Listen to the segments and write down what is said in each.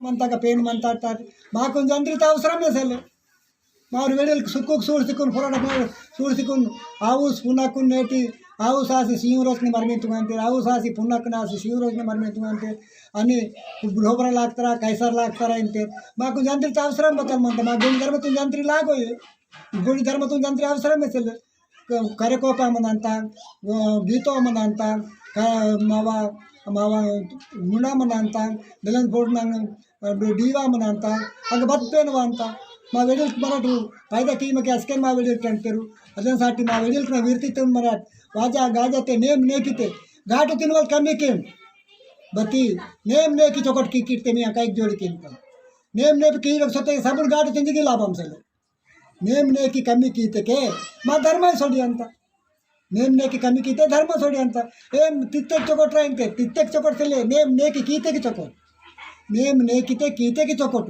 మంతాక pain మంతాడతారు మాకు జంత్రిత అవసరం అసలు మారు వేడికి సుక్కు సూడిసికుని పొరడ సూడిసికుని ఆవు పున్నక్కు నేటి ఆవు సాసి శివ రోజుని మరిమెంతుమంటే ఆవు సాసి పున్నక్కు నాసి శివ రోజుని మరిమెంతుమంటే అని ढोबरा लागतारा कैसर लागतारा इंते మాకు జంత్రిత అవసరం బతల్మంత మా గుడి ధర్మతుం జంత్రి లాగోయే గుడి ధర్మతుం జంత్రి అవసరం అసలు కరెకోప మనంత గీతో మనంత మావ ಮಾವ ಮುಣಾಮನ ಅಂತ ಬೆಲನ್ ಬೋರ್ಡ್ನ ಡೀವಾಮನ ಅಂತ ಹಂಗೆ ಬತ್ತೇನವ ಅಂತ మా వెడిల్కి మనకు పైదా టీమకి అస్కెన్ మా వెడిల్కి అంటారు అదేసాటి మా వెడిల్కి నా విర్తితో మన వాజా గాజతే నేమ్ నేకితే ఘాటు తిన వాళ్ళు కమ్మీకేం బతి నేమ్ నేకి చొకటి కిక్కితే మీ కైకి జోడికి ఇంత నేమ్ నేపి కీ సొತ್ತೆ సబుల్ ఘాటు తిందికి లాభం సలు నేమ్ నేకి కమ్మి కీతకే మా ధర్మ సొడి ಅಂತ नेम नेकी कमी कीते धर्म सोड़ी अंत एम तित्तेक चोकोट राइंते तित्तेक चोकोट चले नेम नेकी कीते की चोकोट नेम नेकीते कीते की चोकोट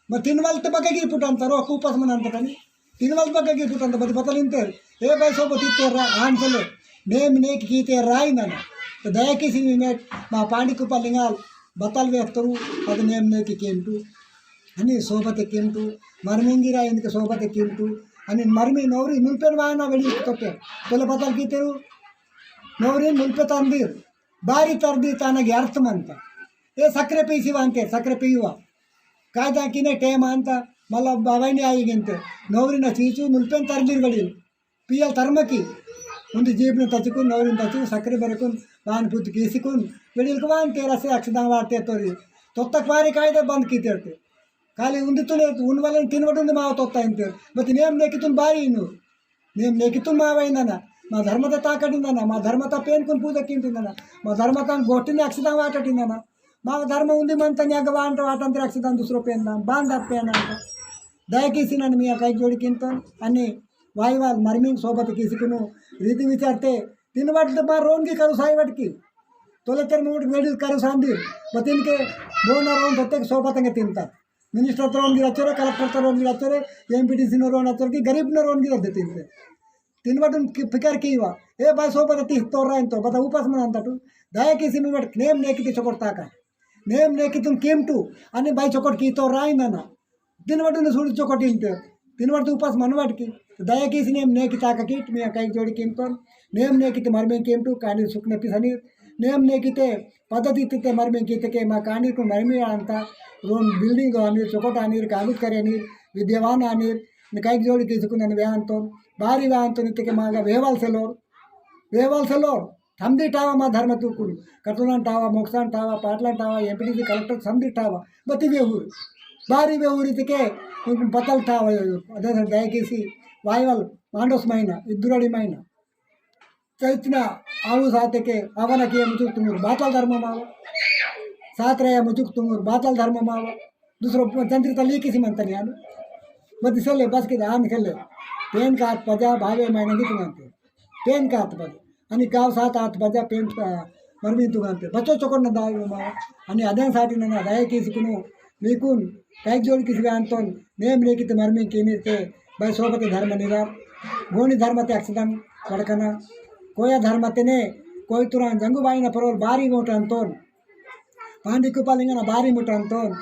मैं तीन वाल तो बगे गिर पुट अंतर रोक ऊपर मन अंत कनी तीन वाल बगे गिर पुट अंत बदी बतल इंते ए भाई सोबो तित्ते रा आन चले नेम नेकी कीते राई नना तो दया किसी में मा पांडी कुपा लिंगाल बतल वेक्तरू अद नेम नेकी केंटू अनि सोबते केंटू मरमिंगिरा इनके सोबते केंटू आणि मरमी नवरी मुल्पेन वायना वेडी तोके तुला बदल कीतेरू नवरी मुल्पे ತಂದಿರ್ ಬಾರಿ ತರ್ದಿ ತಾನಗೆ ಅರ್ಥ ಮಂತ ಏ ಸಕ್ಕರೆ ಪೀಸಿವ ಅಂತೆ ಸಕ್ಕರೆ ಪೀಯುವ ಕಾಯ್ದಾಕಿನೇ ಟೇಮ ಅಂತ ಮಲ್ಲ ಬಾವೈನಿ ಆಯಿಗೆಂತೆ ನವರಿನ ಚೀಚು ಮುಲ್ಪೆನ್ ತರ್ದಿರ್ ಗಡಿ ಪಿಯಲ್ ತರ್ಮಕಿ ಒಂದು ಜೀಬ್ನ ತಚುಕು ನವರಿನ ತಚು ಸಕ್ಕರೆ ಬರಕುನ್ ವಾನ್ ಪುತ್ ಕೀಸಿಕುನ್ ವೆಡಿಲ್ಕ ವಾನ್ ತೆರಸೆ ಅಕ್ಷದಾಂ ವಾರ್ತೆ ತೋರಿ ತೊತ್ತಕ್ ಬಾರಿ ಕಾಯ್ದೆ ಬಂದ್ ಕೀತೆರ್ತೆ खाली उंदितून उन वाल्याने तीन वटून माव तोता इंते मग नेम नेकीतून बारी इनू नेम नेकीतून मावैंदा మా ధర్మత తాకటిందన్న మా ధర్మత పేనుకొని పూజ కింటిందన్న మా ధర్మత గొట్టిని అక్షతం వాటటిందన్న మా ధర్మం ఉంది మన న్యాగ వాంట వాటంతర అక్షతం దుసరో పేందాం బాంధ పేనంట దయచేసి నన్ను మీ కై జోడి కింతో అన్ని వాయువాల్ మర్మింగ్ సోబత కిసుకును రీతి విచారితే తినవాటి మా రోన్కి కరు సాయి వాటికి తొలెత్తర మూడు వేడి కరు సాంది బతిన్కే బోన రోన్ ప్రత్యేక సోబతంగా తింటారు मिनिस्टर तो रोन गिराचोरे कलेक्टर तो रोन गिराचोरे एमपीटीसी नो रोन आचोरे की गरीब नो रोन गिरा देते इनसे तीन बटन फिकर की हुआ ए भाई सो पता तीस तोड़ रहा है तो बता ऊपर में अंता टू दया किसी में बट नेम ने की चोकोट ताका नेम ने की तुम केम टू अन्य भाई चोकोट की तो राय ना तीन बटन सूट चोकोट इंते तीन बट ऊपर मनवाट की दया किसी नेम ने की ताका किट में कई जोड़ी केम तो नेम ने की मर में केम टू कानी सुखने पिसनी नेम ने की पद्धति तिते मर में की के मा कानी को मर में अंत रोन बिल्डिंग आनीर चोकोट आनीर कागज करे आनीर विद्यवान आनीर कई जोड़ी किसुकुन व्याहंतो भारी व्याहंतो नित्य के मांगा वेवाल सेलोर समझी टावा मा धर्म तूकुడు कटुलन टावा मोक्सान टावा पाटलन टावा एमपीटीसी कलेक्टर समझी टावा बती वेहूर भारी वेहूर इतके पतल टावा अदे दयकेसी वायवल मांडोस महीना इद्दुरड़ी महीना चैतना आऊ साथे के अवन के मुझुक तुमुर बातल धर्म माव सात रहे मुझुक तुमुर बातल धर्म माव दूसरो चंद्रिता ली किसी मंतन यान बदी सले बस के आन खेले पेन का हाथ पजा भावे महीना की तुमंते पेन का हाथ पजा आणि गाव सात हाथ पजा पेन मरमी तुमंते बच्चो चोकोन दाव माव आणि अदन साठी ना दया किसकुनु मीकुन कई जोड़ी किसी अंतोन नेम लेकित मरमी केनीते भाई सोबते धर्म निरा गोणी धर्मते अक्षदम कड़कना कोया धर्मतेने कोई तुरान जंगुबाई न परोल बारी मोट अंतोन पांडी कुपालिंगन बारी मोट अंतोन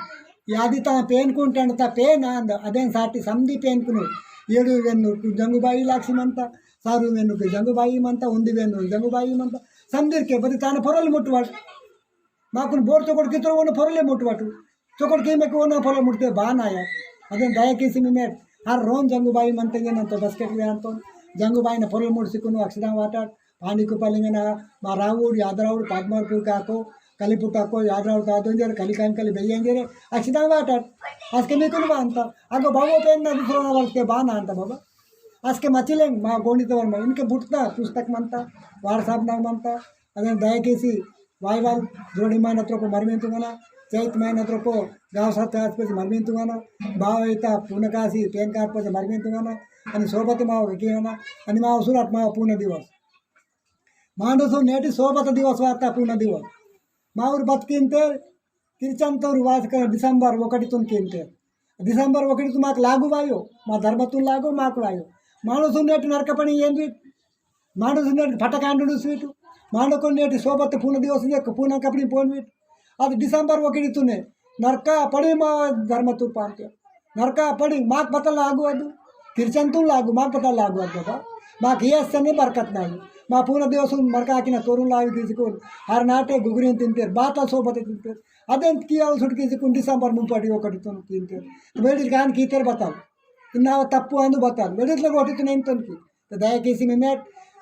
यादिता पेन कुंटंता पेन अंद अदेन साटी समधी पेन कुनु येडु वेन्नु जंगुबाई लाक्षिमंत सारू वेन्नु के जंगुबाई मंत उंदी वेन्नु जंगुबाई मंत समधीर के बदी तान परोल मुटवाट माकुन बोर चोकोट कितरो वन परोले मुटवाटू चोकोट के में कोना परोल मुटते बान आया अदेन दया किसी में हर रोन जंगुबाई मंतंगे नंतो बस्केट वे अंतोन जंगुबाई न परोल मुटसिकुनु अक्षदां वाटाट पानी कुपालिंगन मा रावुड यादरावुड पद्मापुर काको कलिपुटाको यादरावुड कादोंजर कलिकान कलि बेयंजरे अक्षदां वाटाट आजके मीकुन बांत आगो बाबो पेन न दूसरो वर्के बान अंत बाबा आजके मचिलेंग मा गोणी तो वर्मा इनके बुटता पुस्तक मनता वारसाब ना मनता अदन दयकेसी वायवाल जोड़ी मा नत्रो को मरमेंतुगना चैत मा नत्रो को गाव साथ आज पे मरमेंतुगना भावैता पुनकासी पेन कार्ड पे मरमेंतुगना अनि सोबत मा केना अनि मा सुराट मा पूर्ण दिवस मांडसो नेटी सोबत दिवस वार्ता पूर्ण दिवस माऊर बतकिंते तिरचंतोर वास कर डिसेंबर 1 तुन किंते डिसेंबर 1 तु माक लागू वायो मा धर्मतुन लागू माक वायो माणसो नेट नरकपणी ఏంది माणसो नेट फटकांडुडु स्वीट मांडको नेट सोबत पूर्ण दिवस ने पूर्ण कपणी पोन वीट అది डिसेंबर 1 तुने नरका पड़ी मा धर्म तू पाते नरका पड़ी माक पता लागू ಅದು ಕಿರ್ಚಂತೂ लागू माक पता लागू ಅದು बाबा माक येसने बरकत नाही मा पूर्ण दिवस मरका हाकिನ तोरून लावी తీసుకొని हर नाटे गुगरीन తింటారు బాతా సోబతే తింటారు అదేం కియాలు సుట్ తీసుకొని డిసెంబర్ 31 తో తింటారు వేడి గాన్ కీతర్ బతావు ఇన్నా తప్పు అందు బతావు వేడిలో కొట్టిన ఏం తనకి దయచేసి మేమే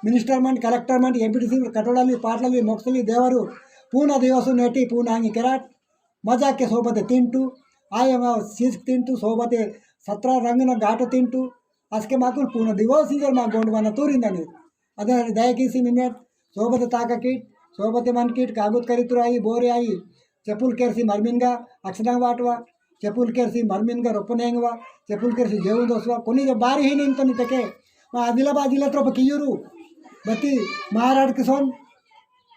మినిస్టర్ మండ్ కలెక్టర్ మండ్ ఎంపీటీసీ కటోడాలి పాటలవి మొక్సలి దేవరు पूर्ण दिवस नेटी पूर्ण आंगी केराट मजा के सोबते तिंटू आये सीस तिंटू सोबते 17 रंगन घाट तिंटू आज के माकून पूर्ण दिवस इधर मा गोंडवाना तोरिंदनी अदे दयकीसी मिनेट सोबते ताका कीट सोबते मन कीट कागुत करीतुर आई बोरे आई చెప్పులు కేర్సి మర్మిన్గా అక్షరం వాటవా చెప్పులు కేర్సి మర్మిన్గా రొప్పనేంగవా చెప్పులు కేర్సి జేవు దోసవా కొన్ని బారి హీ నింత నితకే మా ఆదిలాబాద్ జిల్లా త్రోప కియూరు బతి महाराज के सोन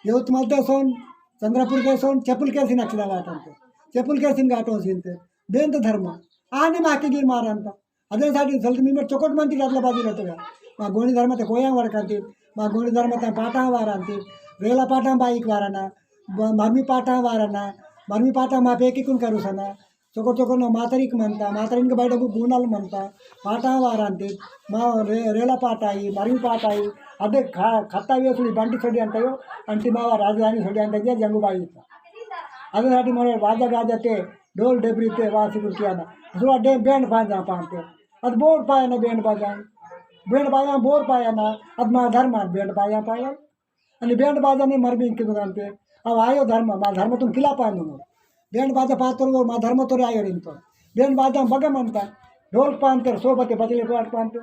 यवतमाळ ते सोन चंद्रपूर के सोन చెప్పులు కేర్సి అక్షరం వాటంతే చెప్పులు కేర్సి घाटो सीनते बेंत धर्म आने माके गिर मारंत अदे साठी सल्त मिमेट चोकट मंती आदिलाबाद जिल्हा तोगा मा गोणी धर्म ते कोयांग वडकंती मा गोणी धर्म ते पाटा वारांती रेला पाटा बाईक वाराना मर्मी पाटा वाराना मर्मी पाटा मा पेकिकून करूसना चोको चोको मातरिक म्हणता मातरिक बयट गुणाल म्हणता पाटा वारांती मा रेला पाटा आई मर्मी पाटा आई अदे खत्ता वेसुली बंटी सोडी अंटायो अंटी मावा राजधानी सोडी अंटे जंगुबाई अदे साठी मरे वाजा गाजते ढोल डेबरीते वासी कुर्तियाना जुआ डे बैंड बाजा पाते अद बोर पायाना बैंड बाजा बोर पायाना अद मा धर्म बैंड बाजा पाया आणि बैंड बाजा ने मरबी की दुकानते अब आयो धर्म मा धर्म तुम किला पानो बैंड बाजा पातर वो मा धर्म तोरे आयो रिंतो बैंड बाजा बग म्हणता ढोल पानते सोबते बजले पाट पानते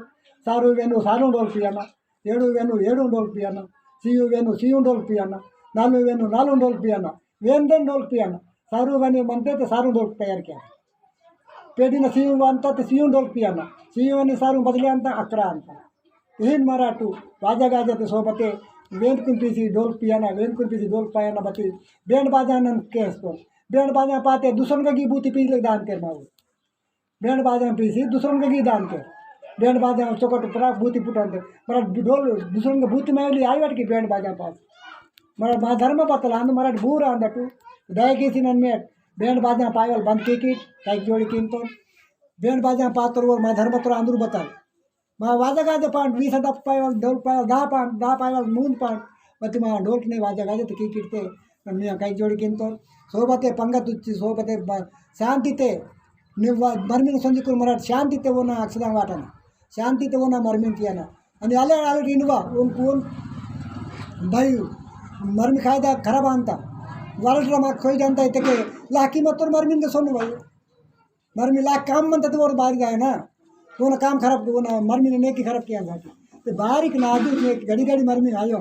सारू वेणू ढोल पियाना ఏడు ढोल पियाना सियू ढोल पियाना नालू ढोल पियाना वेंदन ढोल पियाना सारू वेणू म्हणते ते सारू ढोल तयार किया पेटीनं सियू आणतात ते सियू ढोल पियाना सियू आणि सारू बदले आणता 11 आणता हिन मराठू वाजा गाजा ते सोबते वेंद कुंपीसी ढोल पियाना वेंद कुंपीसी ढोल पायाना बती बैंड बाजा नन केसतो बैंड बाजा पाते दुसरन की बूती पीले दान कर माऊ बैंड बाजा पीसी दुसरन की दान कर बैंड बाजा चोकट पूरा बूती पुटांते मरा ढोल दुसरन बूती मेली आईवाट की बैंड बाजा पास मरा मा धर्म पतला अंद मराठ बूर अंदटू दयकेसी नन मेट बैंड बाजा पायवल बंद की कई जोड़ी कीमतो बैंड बाजा पातर वो मा धर्म तो अंदरू बता मा वाजा गाजे पांड 20 पायवल ढोल पायवल 10 पायवल मून पांड मत मा ढोल ने वाजा गाजे तो कीकिटते मी कई जोड़ी कीमतो सोबते पंगतुच्ची सोबते शांतिते मर्मीन संजिकुर मराठ शांतिते वो ना अक्षरा वाटना शांतिते वो ना मर्मीन कियाना आणि आले इनवा कोण भाई मर्मी कायदा खराब आणता वारसला माग खोई जानता येते के लाकी मत तो मर्मीन के सोनू भाई मर्मी लाख काम म्हणतात वर बाहेर जाय ना कोण काम खराब कोण मर्मीने नेकी खराब किया जाते ते बारीक नाजूक एक घडी मर्मी आयो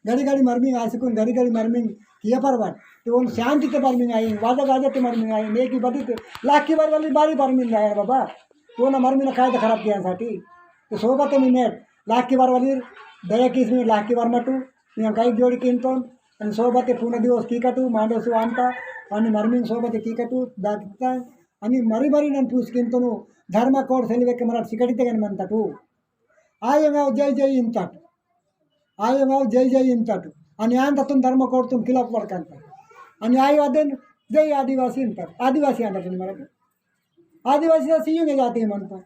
घडी मर्मी आसकून घडी मर्मी किया परवाट ते वो शांति ते मर्मी आई वाजा गाजा ते मर्मी आई नेकी बदीते लाखी बार वाली बारी मर्मी आया बाबा कोण मर्मीने कायदा खराब किया साठी ते सोबत मिनिट लाखी बार वाली दया किस मिनिट लाखी बार मटू मी काही जोडी किंतो आणि सोबत पूर्ण दिवस कीकटू मांडसू आणता आणि मर्मीन सोबत कीकटू दाखता आणि मरी नन पूस किंतो धर्म कोड सेलिवेके मराठ सिकटिते गन म्हणताटू आयंगाव जय इंताट आयंगाव जय इंताट आणि आंततून धर्म कोडतून खिलाफ वर्कांता आणि आईवादेन जय आदिवासी इंताट आदिवासी आणतात मराठी आदिवासी सियुंगे जाती म्हणता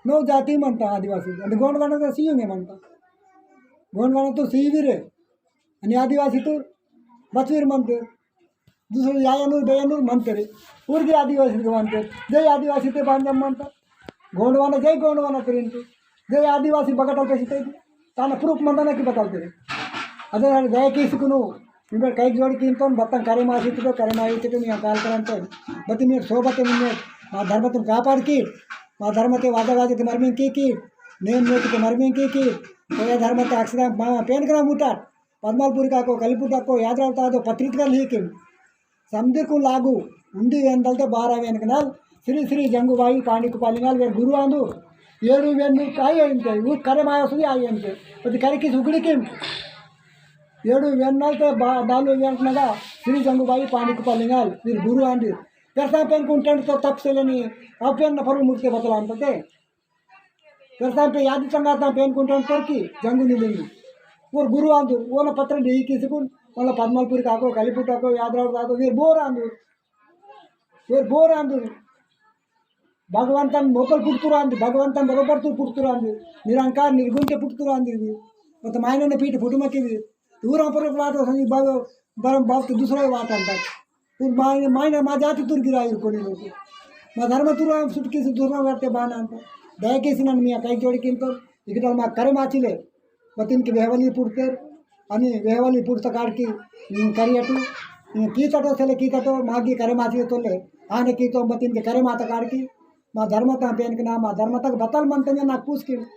9 जाती म्हणता आदिवासी आणि गोंडवाना सियुंगे म्हणता गोंडवाना तो सिवीर आहे आणि आदिवासी तो बचवीर म्हणते दुसरं यायानूर बेयानूर म्हणते रे पूर्वी आदिवासी म्हणते जय आदिवासी ते बांधम म्हणतात गोंडवाना जय गोंडवाना तरी जय आदिवासी बघा कशी ते ताना प्रूफ म्हणताना की बतावते रे अదే जय कीसुकुनु निम्मे कई जोड़ी कीमतो बत्तन करे मासितो करे माइतो मी काल करंतो बत्ती मी सोबते निम्मे मा धर्म तुम कापाड़ की मा धर्म ते वादा गाजे ते मर्मी की नेम नेति के मर्मी की कोया धर्म ते अक्षरा मा पेन करा मुटाट पद्मालपुरी को कलिपुटा को यादरावता दो पत्रिका लिखी समझ को लागू उंडी वेंदलते 12 वेनकनाल श्री श्री जंगुबाई पांडिकुपालिनाल वे गुरु आंदू 7 वेन्नु काय अंते ऊ करे मायसुदी आई अंते पति करे की सुगड़ी की 7 वेन्नाल ते 4 वेनकनगा श्री जंगुबाई पांडिकुपालिनाल वीर गुरु आंदी करता पेन कुंटेंट तो तपसेलेनी अपेन फरु मुक्ते बतला अंतते करता पे याद संगाता पेन कुंटेंट करकी जंगु निलिंगी और गुरु आंदू ओना पत्र दी किसकुन मला पद्मालपुरी काको कलिपुटा को यादराव दादो वीर बोर आंदू వేరు ಬೋರ್ ಅಂದು ಭಗವಂತನ ಮೋಕಲ್ ಪುಡ್ತುರು ಅಂದು ಭಗವಂತನ ಬರೋಬರ್ತು ಪುಡ್ತುರು ಅಂದು ನಿರಂಕಾರ ನಿರ್ಗುಂಟೆ ಪುಡ್ತುರು ಅಂದಿವಿ ಮತ್ತು ಮಾಯನನ್ನ ಪೀಠ ಫುಟುಮಕ್ಕಿವಿ दूर पर वाट होनी बरम बाप तो दूसरा वाट आता फिर मायने मा जाति तुर गिरा कोणी लोग మా ధర్మ తుర సుట్కేసి దూరం పడితే బాగా అంట దయచేసి నన్ను మీ కై జోడికింతో ఇక్కడ మా కరే మాచిలే మతిన్కి వేవలి పుడతారు అని వేవలి పుడత కాడికి నేను కరి అటు నేను కీతటో సెల కీతటో మాకి కరే మాచి తోలే ఆయన కీతో మతిన్కి కరే మాత కాడికి మా ధర్మత పేనుకి నా మా ధర్మతకు బతాలు మంతనే నాకు పూసుకిండు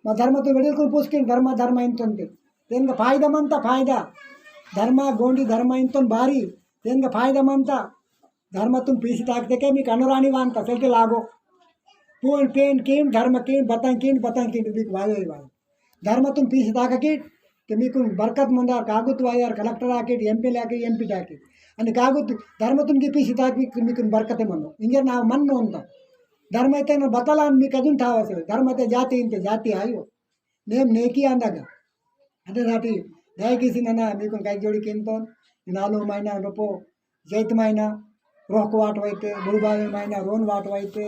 మా ధర్మతో వెడుకులు పూసుకిండు ధర్మ ఇంతుంటే దేనికి ఫాయిదమంతా ఫాయిదా ధర్మ గోండి ధర్మ ఇంతో భారీ దేనికి ఫాయిదమంతా धर्म तुम पीछे ताकते के मी अनुरानी वान तसल के लागो पूर्ण पेन कीन धर्म कीन बताएं कीन बिक वाले धर्म तुम पीछे ताक की कि मी कुन बरकत मंदार कागुत वायर कलेक्टर आके एमपी लाके एमपी टाके अनि कागुत धर्म तुम की पीछे ताक मी कुन बरकत मनो इंगे ना मन उंटा धर्म అయితే బతలా మీకు అదున్ తావసలు ధర్మ అయితే జాతి ఇంతే జాతి ఆయో నేమ్ నేకి అందాక అంటే నాటి దయచేసి నన్న మీకు కై జోడి కింతో 4 మహినా రూపో జైతమైనా रोक वाट वाइते बुड़बावी महीना रोन वाट वाइते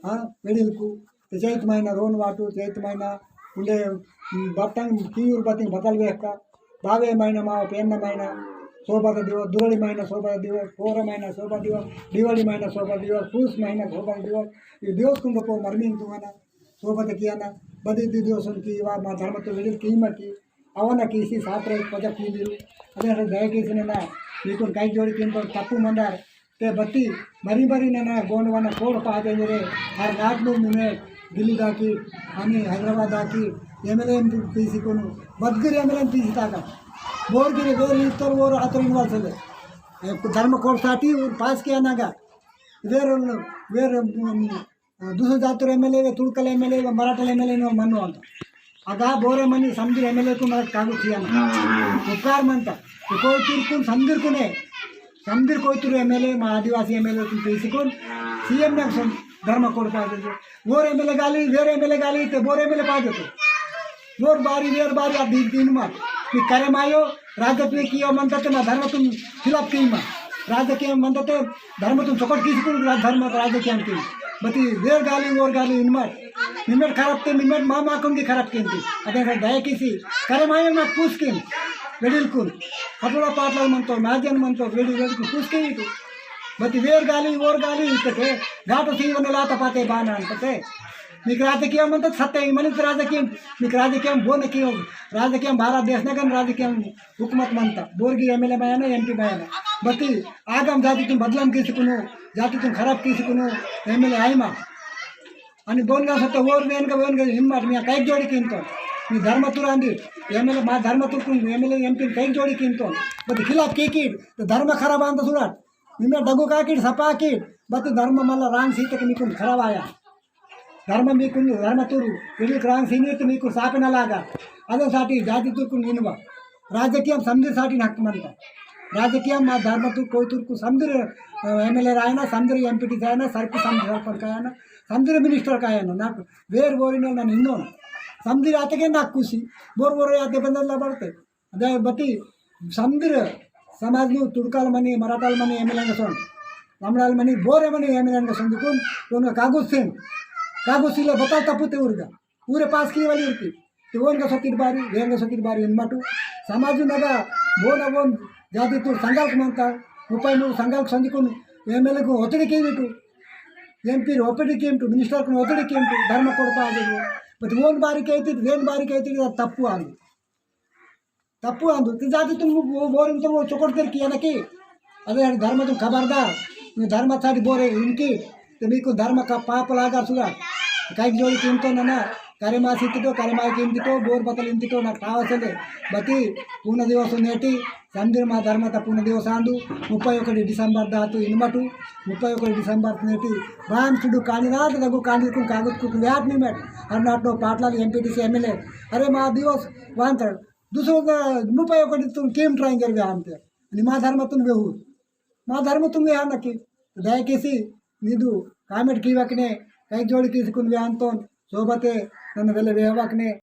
हाँ वेडिल को चैत महीना रोन वाटू चैत महीना उंडे बटन कीर बतिंग बदल वेका बावे महीना मा पेन्न महीना शोभा दिवस दुरड़ी महीना शोभा दिवस पोर महीना शोभा दिवस दिवाली महीना शोभा दिवस पूस महीना शोभा दिवस ये दिवस कुंड पो मरमिंग तुम्हारा शोभा किया बदी दिवस की वा मा धर्म तो वेडिल कीमा की ಅವನ ಕೀಸಿ ಸಾತ್ರೆ ಪದ ಕೀದಿರು ಅದೇ ದಯಕೀಸಿ ನನ್ನ మీకు ಕೈ ಜೋಡಿ ಕಿಂತ ತಪ್ಪು ಮಂದಾರ ते बत्ती मरी मरी ना गोंड वन कोड पाते मेरे हर रात में मैं दिल्ली दाकी आणि हैदराबाद दाकी एमएलए पीसी को बदगिरी एमएलए पीसी ताका बोरगिरी वेर इतर वो आतर इन्वॉल्व चले धर्म कोड साठी पास किया नागा वेर वेर दूसरे जातर एमएलए तुड़कल एमएलए मराठा एमएलए मनु अंत आगा बोरे मनी समझी एमएलए को मला कागू किया उपकार म्हणता कोई तुरकून समझिरकुने समझिर कोयतुर एमएलए मा आदिवासी एमएलए पीसिकोन सीएम ने धर्म कोड पाते वोर एमएलए गाली वेर एमएलए गाली ते बोर एमएलए पाते वोर बारी वेर बारी आ दिन मा मी करे मायो राजकीय कियो म्हणतात ना धर्म तुम खिलाफ की मा राजकीय म्हणतात धर्म तुम चोकट किसकुन धर्म राजकीय की बती वेर गाली वोर गाली इनमा निमेट खराब ते निमेट मामा कोन की खराब केंती अगर दया किसी करे मायो ना पूछ के वेडिलकुल हटोड़ा पाटला मनतो नाजन मनतो वेडी वेडिकु पूछके इतु बती वेर गाली ओर गाली इतके घाट सीवन लाता पाते बाना अंतते మీకు రాజకీయం అంటే సత్య మనిషి రాజకీయం మీకు రాజకీయం బోనకీయం రాజకీయం భారతదేశం రాజకీయం హుకుమత్ మంత బోర్గి ఎమ్మెల్యే బయానా ఎంపీ బయానా బతి ఆగం జాతి तुम बदलाम किसकुनु जाति तुम खराब किसकुनु एमएलए आईमा అని బోన్గా సత్త ఓర్ వేన్గా హిమ్మట్ మీ కై జోడి కింతో మీ ధర్మ तुरांदी एमएलए मा धर्म तुरकुन एमएलए एमपी कई जोड़ी किंतो बत खिलाफ केकी तो धर्म खराब अंत सुराट निमे डगो काकी सपा की बत धर्म मल्ल रांग सीते के मीकुन खराब आया धर्म मीकुन धर्म तुरु इली रांग सीनी तो मीकु सापना लागा अदे साटी जाति तुरकुन इनवा राजकीय समझे साटी हक मनता राजकीय मा धर्म तुर कोई तुरकु समझे एमएलए रायना समझे एमपीटी जायना सरपंच सरपंच कायना समझे मिनिस्टर कायना ना वेर बोरिनो ना इन्नो समझी आते के नाक खुशी बोर आते बंदला पड़ते अదే बती समझिर समाज में तुड़काल मनी मराठाल मनी एमएलए सोन लमड़ाल मनी बोरे मनी एमएलए संदुकुन उनका कागज ले बता तपुते उर्गा पूरे पास की वाली उर्की तो उनका सतीर बारी इनमटू समाज नगा बोन जाति तू संघाल मानता 33 संघाल संदुकुन एमएलए को ఒత్తిడి కేవిటు ఎంపీ ఒత్తిడి కేంటు మినిస్టర్ को ఒత్తిడి కేంటు ధర్మ కొడపా ఆగదు बट ओन बारी कहती वेन बारी कहती तप्पु अंदु जाति तुम बोरिंग तो वो चुकड़ते किया ना कि अरे धर्म तुम खबरदार मैं धर्म साड़ी बोरे इनकी तो मीको धर्म का पाप लागा सुगा कई जोड़ी किंतो ना करेमासी करेमा किंतो बोर बतल इंतो ना कावसले बती पूर्ण दिवस नेटी समझे मा धर्म पूर्ण दिवस आंदु 31 डिसेंबर दातु इनमटू 31 डिसेंबर नेटी राम चुडू कानीनाथ लघु कानी कागज कुक व्याट निमेट हरनाटो पाटलाल एमपीटीसी एमएलए अरे मा दिवस वांतर दूसरो 31 तुम केम ट्राइंग कर व्या अंते आणि मा धर्म तुम वेहू मा धर्म तुम व्या नक्की दयकेसी निदु कामेट कीवकने कई जोड़ी किसकुन व्या अंतोन सोबते ನನ್ನ ಬೆಲೆ ಬೇಹವಾಕ್ನೆ